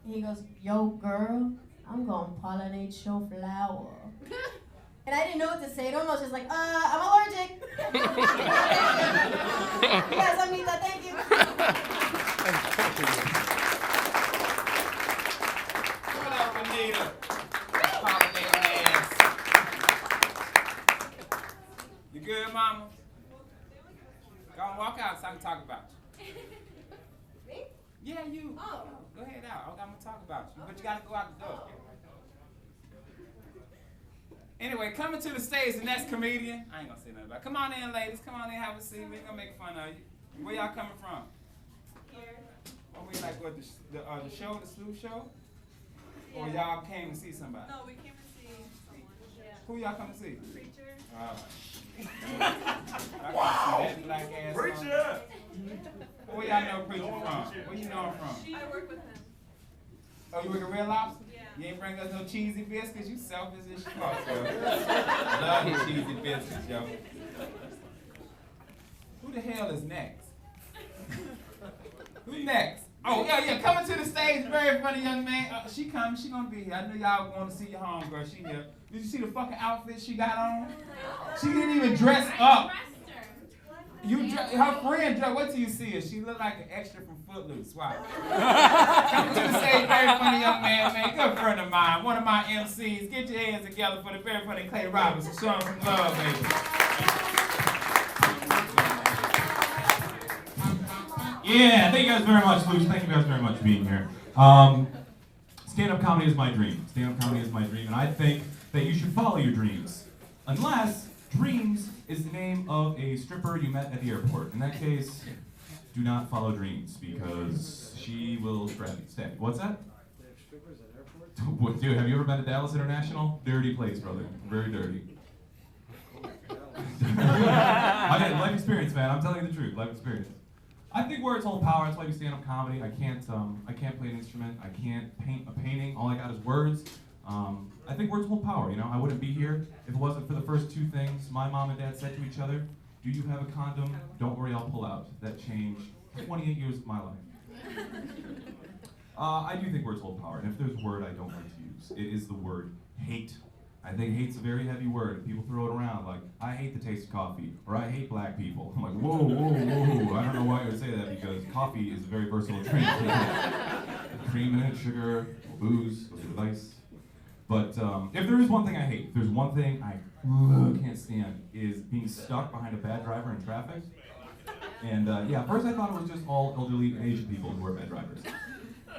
And he goes, yo, girl, I'm gonna pollinate your flower. And I didn't know what to say to him. I was just like, I'm allergic. You guys let me that, thank you. What up, Anita? Pollinate ass. You good, mama? Go on, walk out so I can talk about you. Me? Yeah, you. Oh. Go ahead out. I'm gonna talk about you. But you gotta go out the door. Anyway, coming to the stage, the next comedian. I ain't gonna say nothing about it. Come on in, ladies. Come on in, have a seat. We ain't gonna make fun of you. Where y'all coming from? Here. Are we like what, the show, the Sleuth show? Or y'all came to see somebody? No, we came to see someone. Yeah. Who y'all come to see? Preacher. I can see that black ass. Preacher! Where y'all know Preacher from? Where you know him from? I work with him. Oh, you work at Red Lobster? Yeah. You ain't bring us no cheesy biscuits? You selfish as shit, yo. Love the cheesy biscuits, yo. Who the hell is next? Who next? Oh, yeah, coming to the stage, very funny young man. She coming, she gonna be here. I knew y'all want to see your homegirl, she here. Did you see the fucking outfit she got on? She didn't even dress up. Her friend dressed, wait till you see her. She looked like an extra from Footloose. Wow. Coming to the stage, very funny young man, good friend of mine, one of my MCs. Get your hands together for the very funny Clay Roberts. Show him some love, baby. Yeah, thank you guys very much, Luke. Thank you guys very much for being here. Stand-up comedy is my dream. Stand-up comedy is my dream, and I think that you should follow your dreams. Unless Dreams is the name of a stripper you met at the airport. In that case, do not follow Dreams, because she will grab you. Stay. What's that? They have strippers at airports? What, dude, have you ever been to Dallas International? Dirty place, brother. Very dirty. I mean, life experience, man. I'm telling you the truth. Life experience. I think words hold power. That's why we stand up comedy. I can't play an instrument. I can't paint a painting. All I got is words. I think words hold power. You know, I wouldn't be here if it wasn't for the first two things my mom and dad said to each other. Do you have a condom? Don't worry, I'll pull out. That changed 28 years of my life. I do think words hold power, and if there's a word I don't like to use, it is the word hate. I think hate's a very heavy word. People throw it around like, I hate the taste of coffee, or I hate black people. I'm like, whoa, whoa, whoa. I don't know why you would say that, because coffee is a very versatile drink. Cream in it, sugar, booze, goes with ice. But if there is one thing I hate, if there's one thing I can't stand, is being stuck behind a bad driver in traffic. And yeah, first I thought it was just all elderly Asian people who are bad drivers.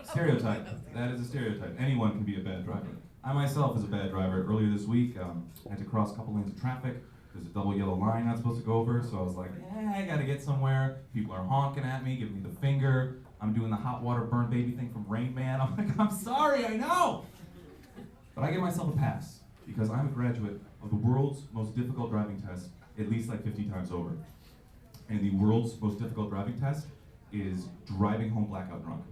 Stereotype. That is a stereotype. Anyone can be a bad driver. I myself is a bad driver. Earlier this week, I had to cross a couple lanes of traffic. There's a double yellow line I'm supposed to go over, so I was like, I gotta get somewhere. People are honking at me, giving me the finger. I'm doing the hot water burn baby thing from Rain Man. I'm like, I'm sorry, I know! But I give myself a pass, because I'm a graduate of the world's most difficult driving test, at least like 50 times over. And the world's most difficult driving test is driving home blackout drunk.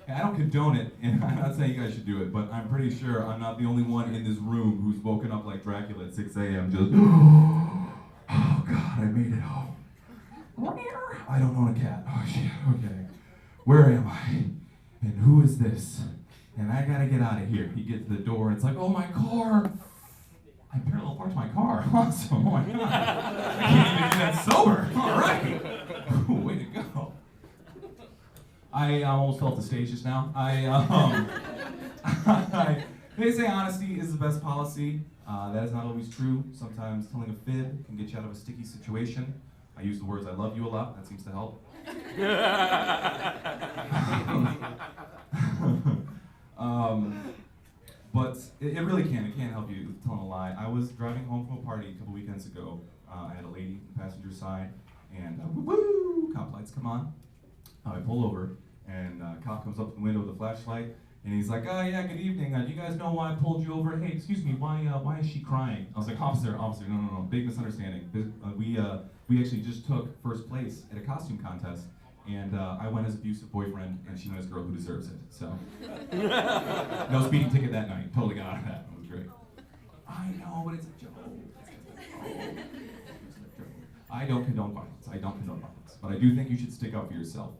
I don't condone it, and I'm not saying you guys should do it, but I'm pretty sure I'm not the only one in this room who's woken up like Dracula at 6 a.m. just, oh God, I made it home. I don't own a cat. Oh shit, okay. Where am I? And who is this? And I gotta get out of here. You get to the door, and it's like, oh my car! I parallel parked my car. Awesome, oh my God. I can't even do that sober. All right. Way to go. I almost fell off the stage just now. They say honesty is the best policy. That is not always true. Sometimes telling a fib can get you out of a sticky situation. I use the words I love you a lot. That seems to help. But it really can. It can't help you telling a lie. I was driving home from a party a couple weekends ago. I had a lady on the passenger side, and woo, cop lights come on. I pull over, and cop comes up to the window with a flashlight, and he's like, oh yeah, good evening. Do you guys know why I pulled you over? Hey, excuse me, why is she crying? I was like, officer, no, big misunderstanding. We actually just took first place at a costume contest, and I went as abusive boyfriend, and she went as girl who deserves it. So, no speeding ticket that night. Totally got out of that. It was great. I know, but it's a joke. I don't condone violence. But I do think you should stick up for yourself.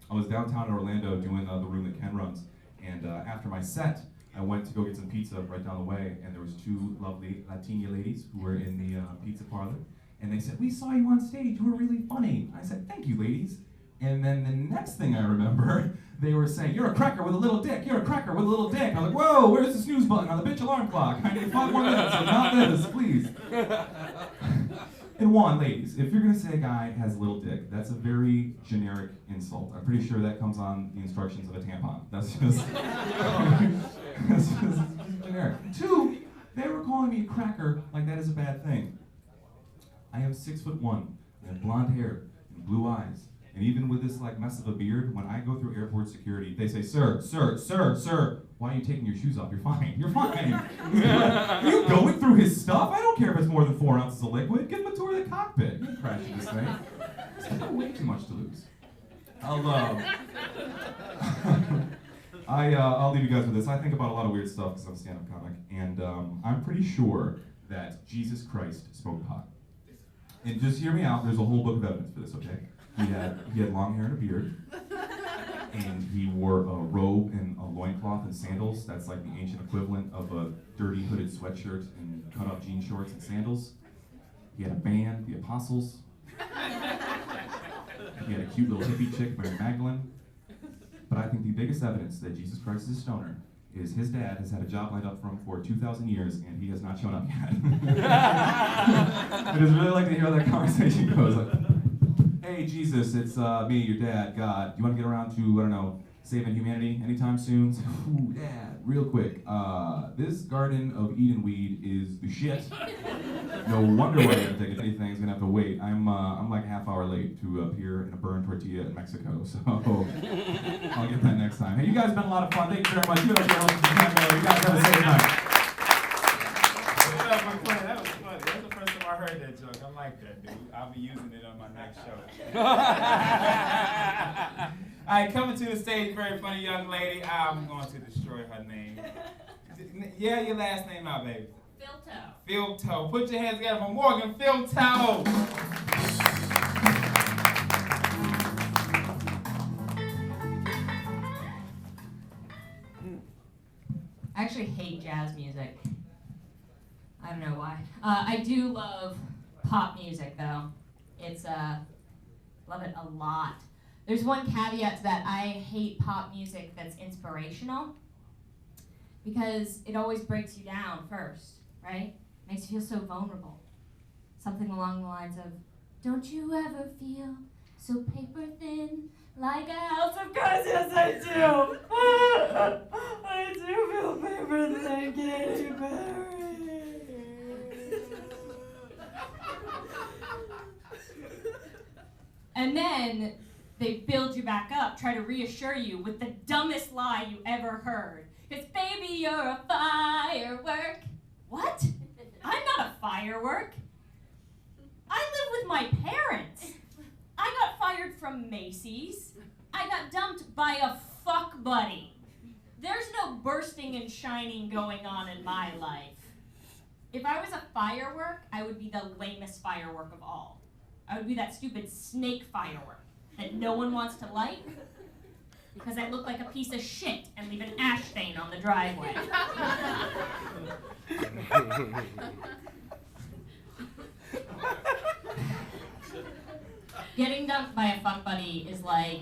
I was downtown in Orlando doing the room that Ken runs, and after my set, I went to go get some pizza right down the way, and there was two lovely Latina ladies who were in the pizza parlor, and they said, "We saw you on stage, you were really funny." I said, "Thank you, ladies." And then the next thing I remember, they were saying, "You're a cracker with a little dick, you're a cracker with a little dick." I was like, "Whoa, where's the snooze button on the bitch alarm clock? I need 5 more minutes, and not this, please." And one, ladies, if you're gonna say a guy has a little dick, that's a very generic insult. I'm pretty sure that comes on the instructions of a tampon. That's just, that's just generic. 2, they were calling me a cracker like that is a bad thing. I am 6'1", I have blonde hair and blue eyes. And even with this like mess of a beard, when I go through airport security, they say, "Sir, sir, sir, sir, why are you taking your shoes off? You're fine, you're fine." Are you going through his stuff? I don't care if it's more than 4 ounces of liquid. Give him a tour of the cockpit. You can crash this thing. He's got way too much to lose. I'll leave you guys with this. I think about a lot of weird stuff because I'm a stand-up comic, and I'm pretty sure that Jesus Christ smoked pot. And just hear me out. There's a whole book of evidence for this, okay? He had long hair and a beard, and he wore a robe and a loincloth and sandals. That's like the ancient equivalent of a dirty hooded sweatshirt and cut-off jean shorts and sandals. He had a band, the Apostles. He had a cute little hippie chick, Mary Magdalene. But I think the biggest evidence that Jesus Christ is a stoner is his dad has had a job lined up for him for 2,000 years, and he has not shown up yet. I'd just really like to hear how that conversation goes. Like, "Hey, Jesus, it's me, your dad, God. Do you want to get around to, I don't know, saving humanity anytime soon?" "Ooh, Dad, real quick. This Garden of Eden weed is the shit. No wonder why I didn't take it. Anything's gonna have to wait. I'm like a half hour late to appear in a burned tortilla in Mexico, so I'll get that next time. Hey, you guys have been a lot of fun. Thank you very much. You guys have a safe night. That was funny. That's the first time I heard that joke. I like that, dude. I'll be using it on my next show. All right, coming to the stage, very funny young lady. I'm going to destroy her name. Yeah, your last name out, baby. Filto. Put your hands together for Morgan Filto. I actually hate jazz music. I don't know why. I do love pop music though. Love it a lot. There's one caveat to that. I hate pop music that's inspirational because it always breaks you down first, right? Makes you feel so vulnerable. Something along the lines of, "Don't you ever feel so paper thin, like a house of cards?" Yes, I do. I do feel paper thin, Katy Perry. And then they build you back up, try to reassure you with the dumbest lie you ever heard. Because baby, you're a firework. What? I'm not a firework. I live with my parents. I got fired from Macy's. I got dumped by a fuck buddy. There's no bursting and shining going on in my life. If I was a firework, I would be the lamest firework of all. I would be that stupid snake firework that no one wants to light because I look like a piece of shit and leave an ash stain on the driveway. Getting dumped by a fuck buddy is like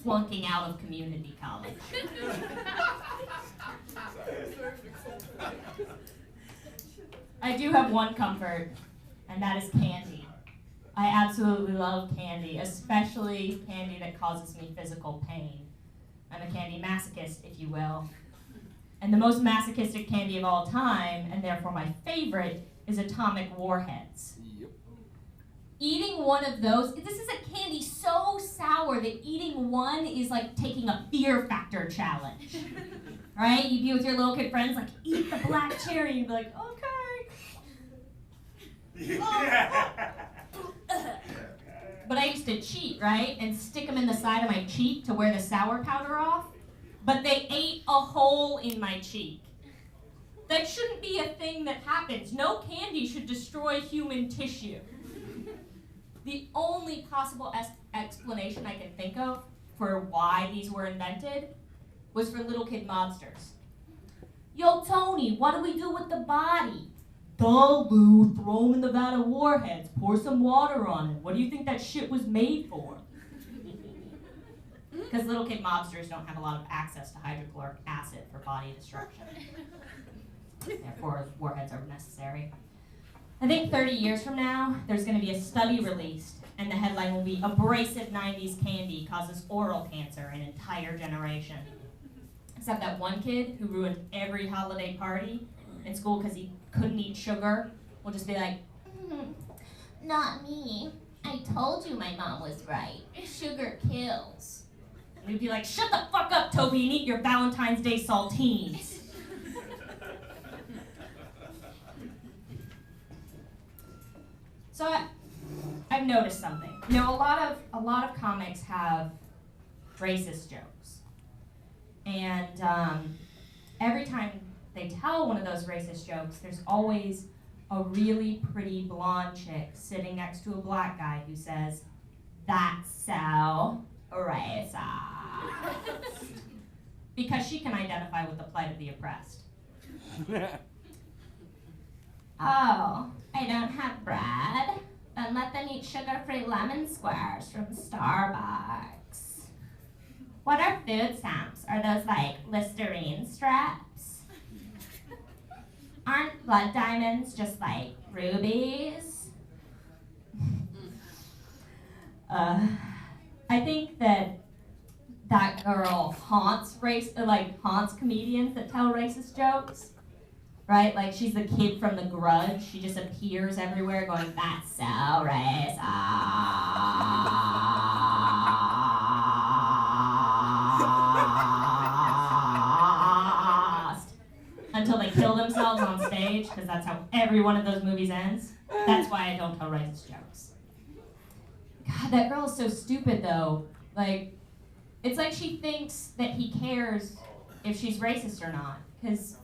flunking out of community college. I do have one comfort, and that is candy. I absolutely love candy, especially candy that causes me physical pain. I'm a candy masochist, if you will. And the most masochistic candy of all time, and therefore my favorite, is atomic warheads. Yep. Eating one of those, this is a candy so sour that eating one is like taking a fear factor challenge. Right? You'd be with your little kid friends, like, eat the black cherry, you'd be like, okay. But I used to cheat, right? And stick them in the side of my cheek to wear the sour powder off. But they ate a hole in my cheek. That shouldn't be a thing that happens. No candy should destroy human tissue. The only possible explanation I can think of for why these were invented was for little kid mobsters. Yo, Tony, what do we do with the body? Duh, Lou, throw him in the vat of warheads, pour some water on it. What do you think that shit was made for? Because little kid mobsters don't have a lot of access to hydrochloric acid for body destruction. Therefore, warheads are necessary. I think 30 years from now, there's going to be a study released, and the headline will be, "Abrasive 90s Candy Causes Oral Cancer in Entire Generation." Except that one kid who ruined every holiday party in school because he couldn't eat sugar will just be like, "Not me. I told you my mom was right. Sugar kills." And we'd be like, "Shut the fuck up, Toby, and eat your Valentine's Day saltines." So I've noticed something. You know, a lot of comics have racist jokes, and every time they tell one of those racist jokes, there's always a really pretty blonde chick sitting next to a black guy who says, "That's so racist," because she can identify with the plight of the oppressed. "Oh, I don't have bread, then let them eat sugar-free lemon squares from Starbucks. What are food stamps? Are those like Listerine straps? Aren't blood diamonds just like rubies?" I think that girl haunts comedians that tell racist jokes. Right? Like, she's the kid from The Grudge. She just appears everywhere going, "That's so racist." Until they kill themselves on stage, because that's how every one of those movies ends. That's why I don't tell racist jokes. God, that girl is so stupid, though. Like, it's like she thinks that he cares if she's racist or not. Because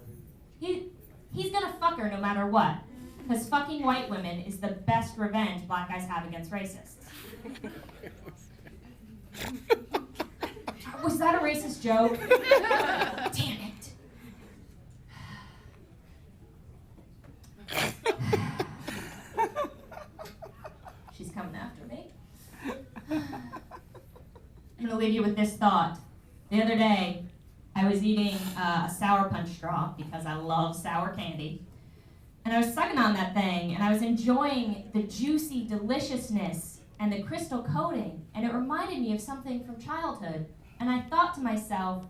he's gonna fuck her no matter what. Because fucking white women is the best revenge black guys have against racists. Was that a racist joke? Damn it. She's coming after me. I'm gonna leave you with this thought. The other day, I was eating a Sour Punch straw because I love sour candy. And I was sucking on that thing, and I was enjoying the juicy deliciousness and the crystal coating, and it reminded me of something from childhood. And I thought to myself,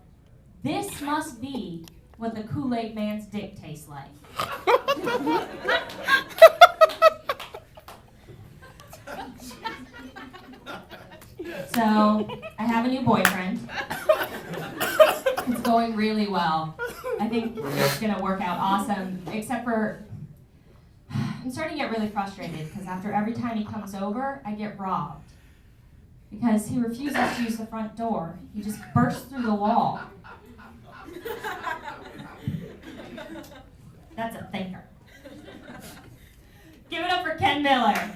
this must be what the Kool-Aid man's dick tastes like. So, I have a new boyfriend. It's going really well. I think it's gonna work out awesome, except for I'm starting to get really frustrated because after every time he comes over, I get robbed. Because he refuses to use the front door. He just bursts through the wall. That's a thinker. Give it up for Ken Miller.